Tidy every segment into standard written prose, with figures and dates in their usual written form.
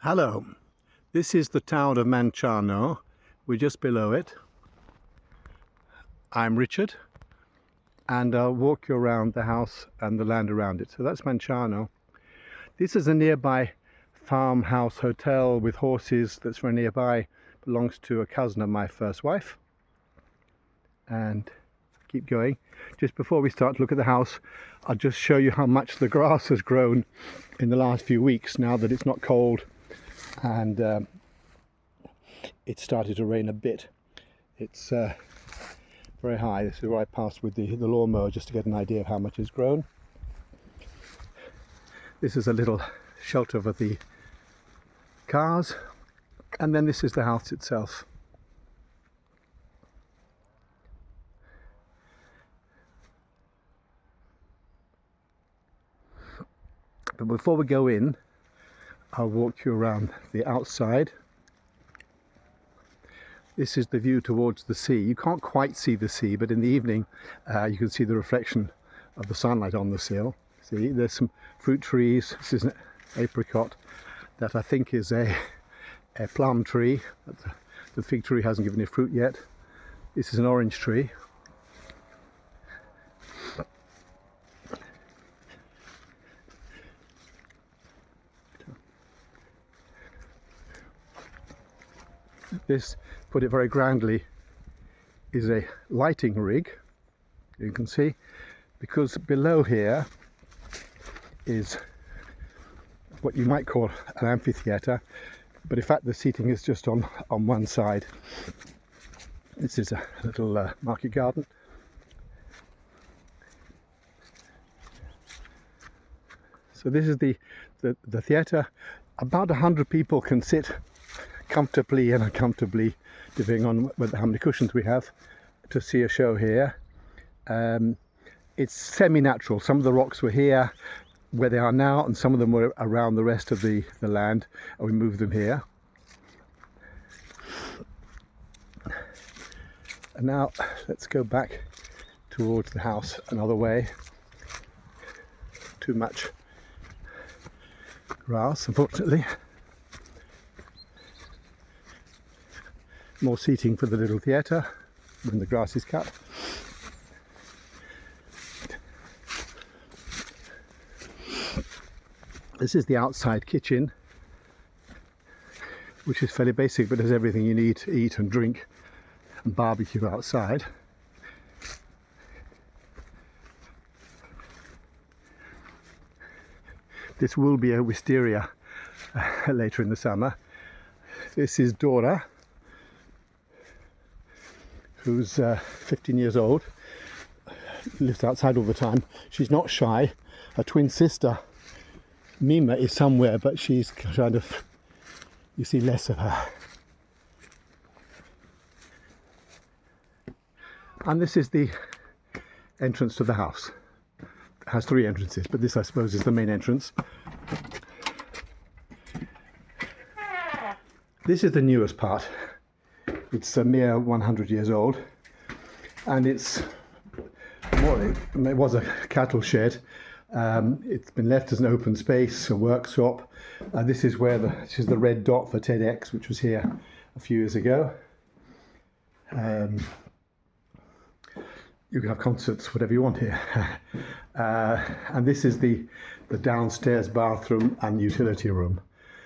Hello, this is the town of Manciano. We're just below it. I'm Richard and I'll walk you around the house and the land around it. So that's Manciano. This is a nearby farmhouse hotel with horses that's very nearby. Belongs to a cousin of my first wife. And keep going. Just before we start to look at the house, I'll just show you how much the grass has grown in the last few weeks now that it's not cold and it started to rain a bit. It's very high. This is where I passed with the lawnmower just to get an idea of how much it's grown. This is a little shelter for the cars, and then this is the house itself. But before we go in, I'll walk you around the outside. This is the view towards the sea. You can't quite see the sea, but in the evening you can see the reflection of the sunlight on the sill. See, there's some fruit trees. This is an apricot that I think is a plum tree. The fig tree hasn't given any fruit yet. This is an orange tree. This, put it very grandly, is a lighting rig, you can see, because below here is what you might call an amphitheatre, but in fact the seating is just on one side. This is a little market garden. So this is the theatre. About 100 people can sit comfortably and uncomfortably, depending on how many cushions we have, to see a show here. It's semi-natural. Some of the rocks were here where they are now, and some of them were around the rest of the land, and we moved them here. And now let's go back towards the house another way. Too much grass, unfortunately. More seating for the little theatre when the grass is cut. This is the outside kitchen, which is fairly basic, but has everything you need to eat and drink and barbecue outside. This will be a wisteria later in the summer. This is Dora, who's 15 years old, lives outside all the time. She's not shy. Her twin sister, Mima, is somewhere, but she's kind of, you see less of her. And this is the entrance to the house. It has three entrances, but this, I suppose, is the main entrance. This is the newest part. It's a mere 100 years old, and it was a cattle shed. It's been left as an open space, a workshop. This is where this is the red dot for TEDx, which was here a few years ago. You can have concerts, whatever you want here. And this is the downstairs bathroom and utility room.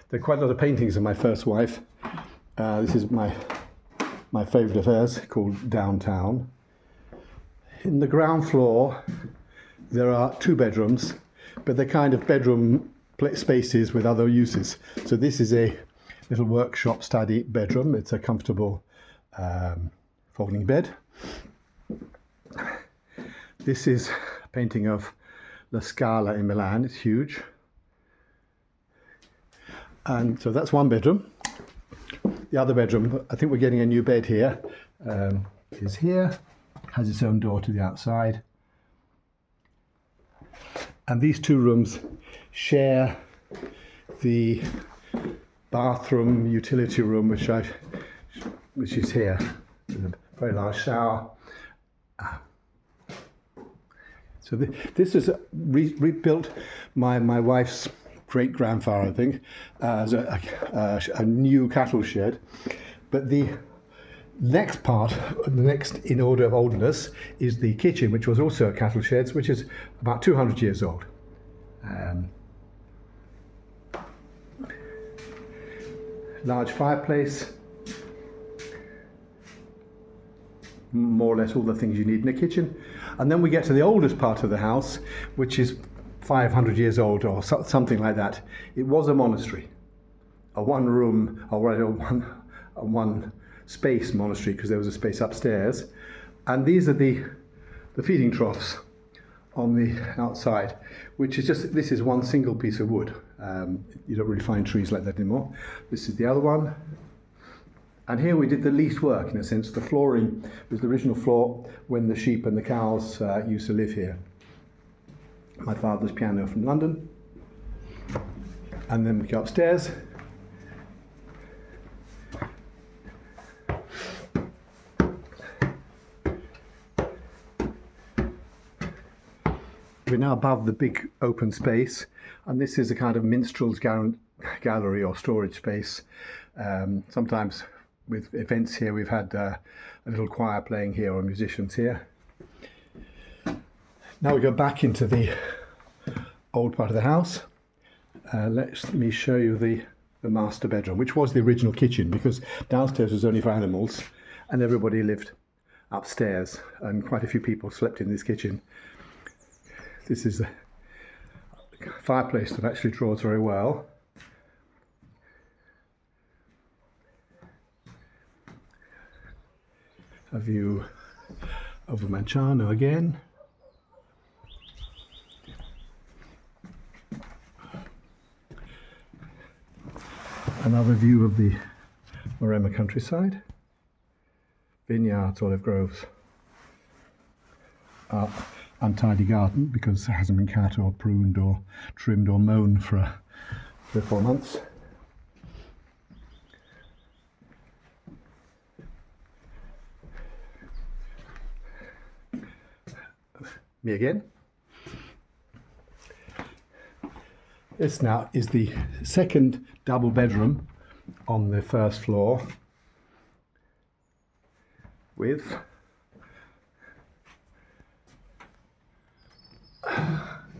There are quite a lot of paintings of my first wife. This is my favourite of hers, called Downtown. In the ground floor there are two bedrooms, but they're kind of bedroom spaces with other uses. So this is a little workshop study bedroom. It's a comfortable folding bed. This is a painting of La Scala in Milan. It's huge. And so that's one bedroom. The other bedroom, I think we're getting a new bed here, is here, has its own door to the outside. And these two rooms share the bathroom utility room, which is here. There's a very large shower. So this is rebuilt my wife's great-grandfather, I think, as a new cattle shed. But the next part, the next in order of oldness, is the kitchen, which was also a cattle shed, which is about 200 years old. Large fireplace, more or less all the things you need in a kitchen. And then we get to the oldest part of the house, which is 500 years old or something like that. It was a monastery, a one room, or rather a one space monastery, because there was a space upstairs. And these are the feeding troughs on the outside, which is just, this is one single piece of wood. You don't really find trees like that anymore. This is the other one. And here we did the least work, in a sense. The flooring was the original floor when the sheep and the cows used to live here. My father's piano from London. And then we go upstairs. We're now above the big open space, and this is a kind of minstrel's gallery or storage space. Sometimes with events here, we've had a little choir playing here, or musicians here. Now we go back into the old part of the house. Let me show you the master bedroom, which was the original kitchen, because downstairs was only for animals and everybody lived upstairs, and quite a few people slept in this kitchen. This is a fireplace that actually draws very well. A view over Manciano again. Another view of the Maremma countryside. Vineyards, olive groves. Untidy garden because it hasn't been cut or pruned or trimmed or mown for 3 or 4 months. Me again. This now is the second double bedroom on the first floor with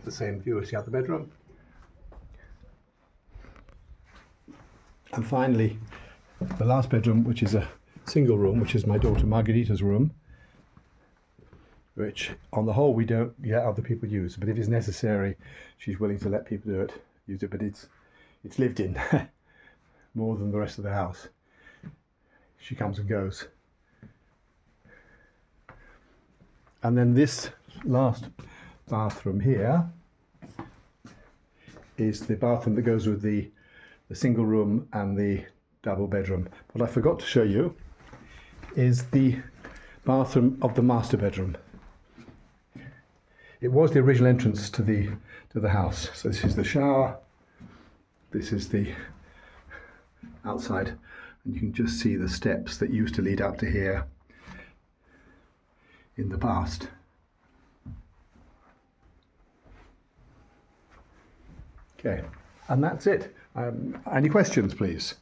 the same view as the other bedroom. And finally, the last bedroom, which is a single room, which is my daughter Margarita's room, which on the whole we don't let other people use, but if it's necessary, she's willing to let people use it, but it's lived in more than the rest of the house. She comes and goes. And then this last bathroom here is the bathroom that goes with the single room and the double bedroom. What I forgot to show you is the bathroom of the master bedroom. It was the original entrance to the house. So this is the shower, this is the outside, and you can just see the steps that used to lead up to here in the past. Okay, and that's it. Any questions, please?